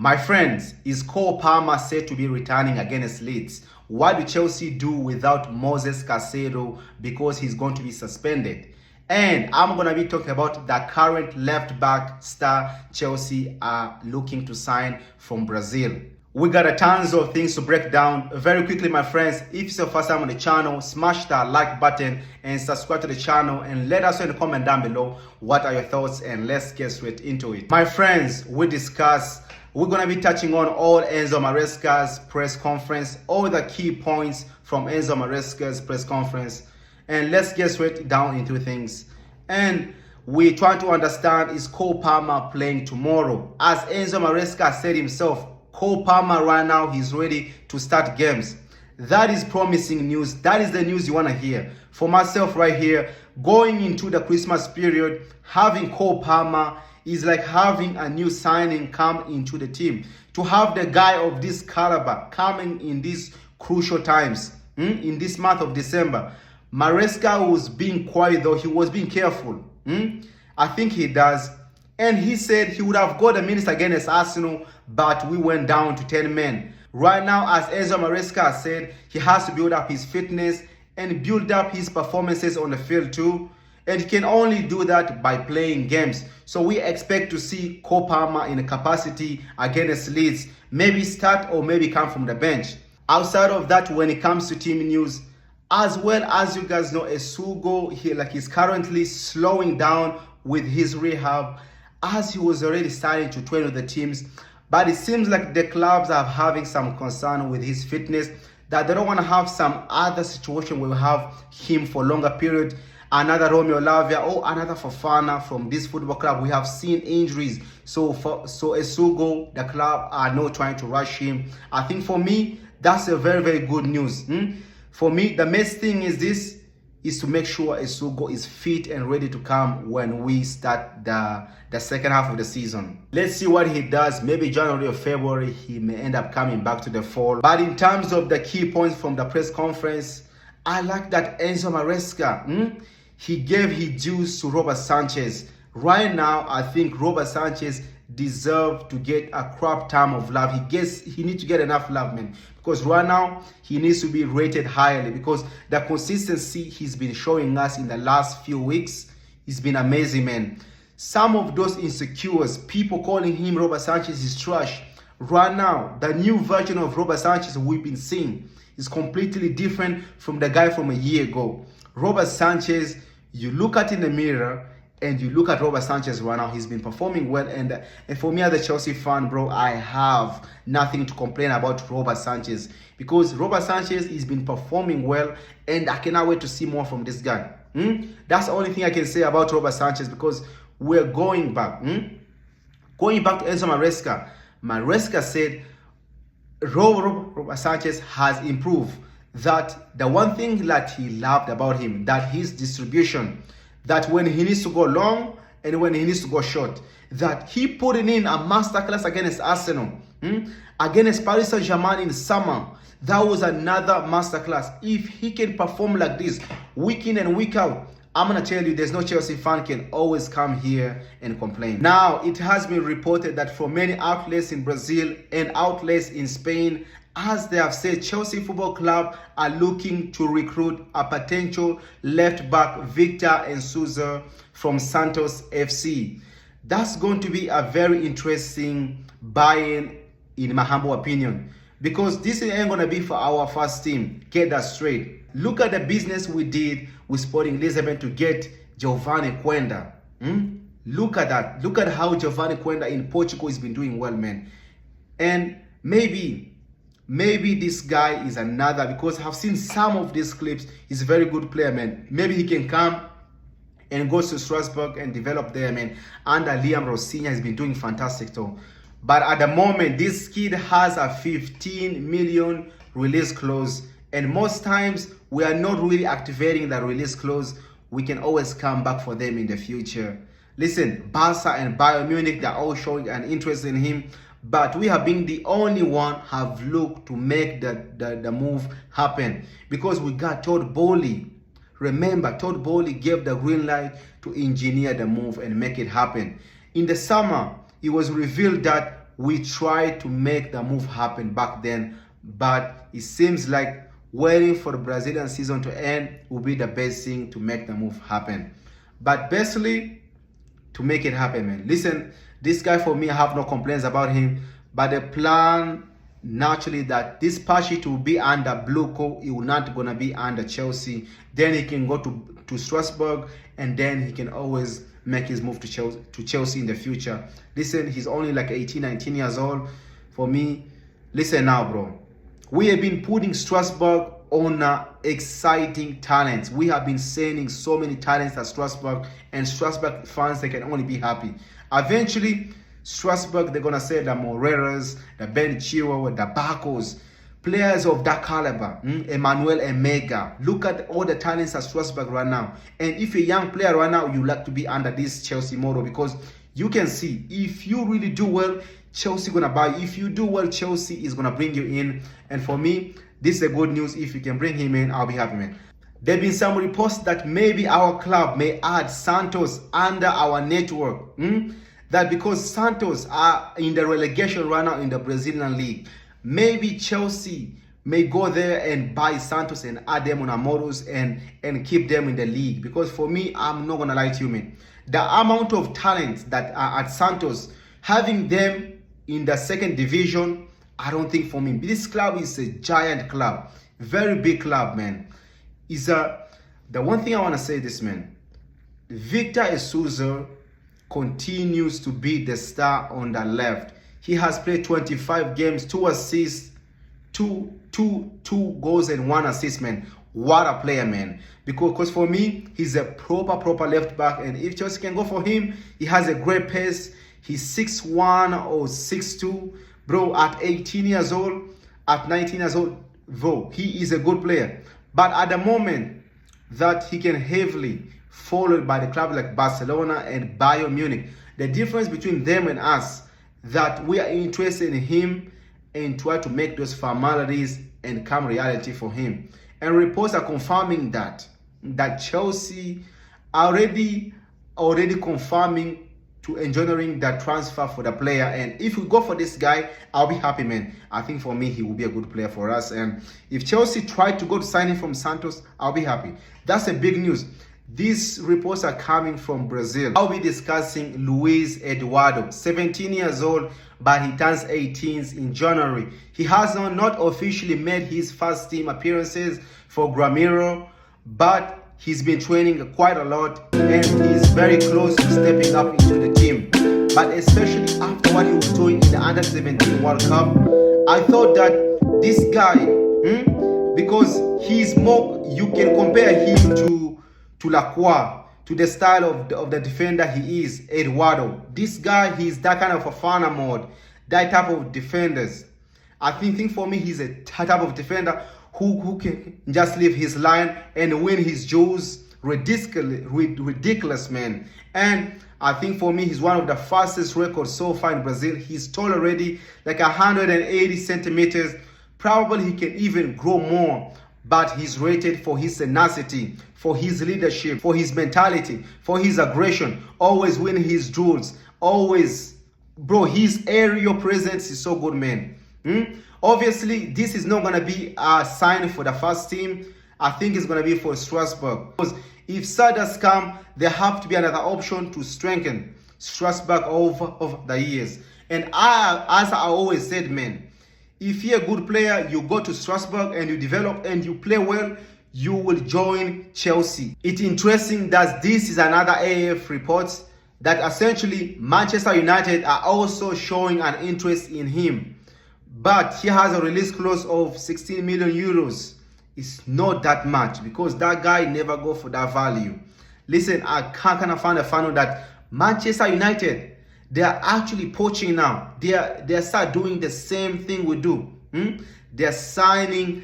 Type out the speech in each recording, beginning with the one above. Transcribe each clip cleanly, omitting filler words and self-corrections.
My friends, is Cole Palmer said to be returning against Leeds? What do Chelsea do without Moses Caicedo because he's going to be suspended? And I'm going to be talking about the current left back star Chelsea are looking to sign from Brazil. We got a tons of things to break down. Very quickly, my friends, if it's your first time on the channel, smash that like button and subscribe to the channel, and let us know in the comment down below what are your thoughts, and let's get straight into it. My friends, we're going to be touching on all Enzo Maresca's press conference, all the key points from Enzo Maresca's press conference, and let's get straight down into things. And we try to understand, is Cole Palmer playing tomorrow? As Enzo Maresca said himself, Cole Palmer right now, he's ready to start games. That is promising news. That is the news you want to hear. For myself right here, going into the Christmas period, having Cole Palmer is like having a new signing come into the team. To have the guy of this caliber coming in these crucial times, in this month of December. Maresca was being quiet though, he was being careful. I think he does. And he said he would have got a minutes against Arsenal, but we went down to 10 men. Right now, as Enzo Maresca said, he has to build up his fitness and build up his performances on the field too. And he can only do that by playing games. So we expect to see Cole Palmer in a capacity against Leeds. Maybe start or maybe come from the bench. Outside of that, when it comes to team news, as well as you guys know, Esugo, he's currently slowing down with his rehab, as he was already starting to train with the teams. But it seems like the clubs are having some concern with his fitness, that they don't want to have some other situation where we have him for a longer period. Another Romeo Lavia or another Fofana from this football club. We have seen injuries. So Esugo, the club are not trying to rush him. I think for me, that's a very, very good news. For me, the best thing is to make sure Esugo is fit and ready to come when we start the second half of the season. Let's see what he does. Maybe January or February, he may end up coming back to the fold. But in terms of the key points from the press conference, I like that Enzo Maresca, he gave his dues to Robert Sanchez. Right now, I think Robert Sanchez deserves to get a crap ton of love. He needs to get enough love, man. Because right now, he needs to be rated highly. Because the consistency he's been showing us in the last few weeks has been amazing, man. Some of those insecures, people calling him Robert Sanchez is trash. Right now, the new version of Robert Sanchez we've been seeing is completely different from the guy from a year ago. Robert Sanchez, you look at in the mirror and you look at Robert Sanchez right now, he's been performing well. And for me as a Chelsea fan, bro, I have nothing to complain about Robert Sanchez. Because Robert Sanchez has been performing well, and I cannot wait to see more from this guy. That's the only thing I can say about Robert Sanchez, because we're going back. Going back to Enzo Maresca. Maresca said Robert Sanchez has improved. That the one thing that he loved about him, that his distribution, that when he needs to go long and when he needs to go short, that he put in a masterclass against Arsenal, against Paris Saint-Germain in summer. That was another masterclass. If he can perform like this week in and week out, I'm going to tell you, there's no Chelsea fan can always come here and complain. Now, it has been reported that from many outlets in Brazil and outlets in Spain, as they have said, Chelsea Football Club are looking to recruit a potential left back, Victor Souza from Santos FC. That's going to be a very interesting buy-in my humble opinion. Because this ain't going to be for our first team. Get that straight. Look at the business we did with Sporting Lisbon to get Giovanni Quenda. Look at that. Look at how Giovanni Quenda in Portugal has been doing well, man. And maybe this guy is another, because I've seen some of these clips. He's a very good player, man. Maybe he can come and go to Strasbourg and develop there, man. Under Liam Rossignol has been doing fantastic too. But at the moment, this kid has a 15 million release clause. And most times, we are not really activating the release clause. We can always come back for them in the future. Listen, Barca and Bayern Munich, they're all showing an interest in him. But we have been the only one have looked to make the move happen. Because we got Todd Bowley. Remember, Todd Bowley gave the green light to engineer the move and make it happen. In the summer, it was revealed that we tried to make the move happen back then, but it seems like waiting for the Brazilian season to end will be the best thing to make the move happen. But basically, to make it happen, man. Listen, this guy, for me, I have no complaints about him, but the plan naturally that this Pachi will be under Bluco, he will not gonna be under Chelsea. Then he can go to Strasbourg, and then he can always make his move to Chelsea in the future. Listen, he's only like 18, 19 years old. For me, listen now, bro. We have been putting Strasbourg on exciting talents. We have been sending so many talents at Strasbourg, and Strasbourg fans, they can only be happy. Eventually, Strasbourg, they're gonna say the Moreiras, the Ben Chilwell, the Bacos, players of that caliber, Emmanuel Emega. Look at all the talents at Strasbourg right now. And if you're a young player right now, you like to be under this Chelsea model, because you can see if you really do well, Chelsea gonna buy you. If you do well, Chelsea is gonna bring you in. And for me, this is a good news. If you can bring him in, I'll be happy, man. There have been some reports that maybe our club may add Santos under our network. That because Santos are in the relegation right now in the Brazilian league, maybe Chelsea may go there and buy Santos and add them on our models and keep them in the league. Because for me, I'm not gonna lie to you, man, the amount of talent that are at Santos, having them in the second division, I don't think for me. This club is a giant club, very big club, man. The one thing I want to say this, man, Victor Isuza continues to be the star on the left. He has played 25 games, 2 assists, two goals and 1 assist, man. What a player, man. Because for me, he's a proper left back, and if Chelsea can go for him, he has a great pace. He's 6'1" or 6'2". Bro, at 18 years old, at 19 years old, bro, he is a good player. But at the moment that he can heavily followed by the club like Barcelona and Bayern Munich, the difference between them and us, that we are interested in him and try to make those formalities and come reality for him. And reports are confirming that Chelsea already confirming to engineering that transfer for the player. And if we go for this guy, I'll be happy, man. I think for me, he will be a good player for us. And if Chelsea tried to go to sign him from Santos, I'll be happy. That's a big news. These reports are coming from Brazil. I'll be discussing Luis Eduardo, 17 years old, but he turns 18 in January. He has not officially made his first team appearances for Gramiro, but he's been training quite a lot, and he's very close to stepping up into the team. But especially after what he was doing in the Under-17 World Cup, I thought that this guy, because he's more, you can compare him to Lacroix, to the style of the defender he is, Eduardo. This guy, he's that kind of a Fana mode, that type of defenders. I think for me, he's a type of defender who can just leave his line and win his duels. Ridiculous, man. And I think for me, he's one of the fastest records so far in Brazil. He's tall already, like 180 centimeters. Probably he can even grow more, but he's rated for his tenacity, for his leadership, for his mentality, for his aggression, always winning his duels, always. Bro, his aerial presence is so good, man. Obviously, this is not going to be a sign for the first team. I think it's going to be for Strasbourg. Because if Sardas come, there have to be another option to strengthen Strasbourg over the years. And as I always said, man, if you're a good player, you go to Strasbourg and you develop and you play well, you will join Chelsea. It's interesting that this is another AF report that essentially Manchester United are also showing an interest in him. But he has a release clause of 16 million euros. It's not that much because that guy never go for that value. Listen, I can't kind of find a funnel that Manchester United, they are actually poaching now. They start doing the same thing we do. They're signing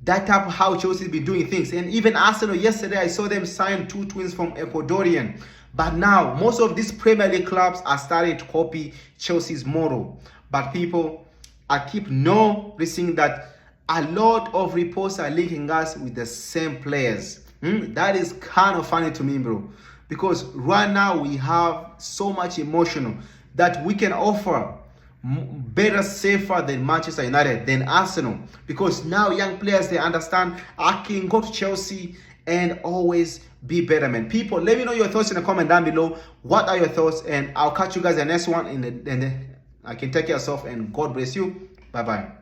that type of how Chelsea be doing things. And even Arsenal, yesterday I saw them sign 2 twins from Ecuadorian. But now most of these Premier League clubs are starting to copy Chelsea's model. But people, I keep noticing that a lot of reports are linking us with the same players. That is kind of funny to me, bro. Because right now we have so much emotional that we can offer better, safer than Manchester United, than Arsenal, because now young players, they understand I can go to Chelsea and always be better, man. People, let me know your thoughts in the comment down below. What are your thoughts? And I'll catch you guys in the next one. I can take care of yourself, and God bless you. Bye bye.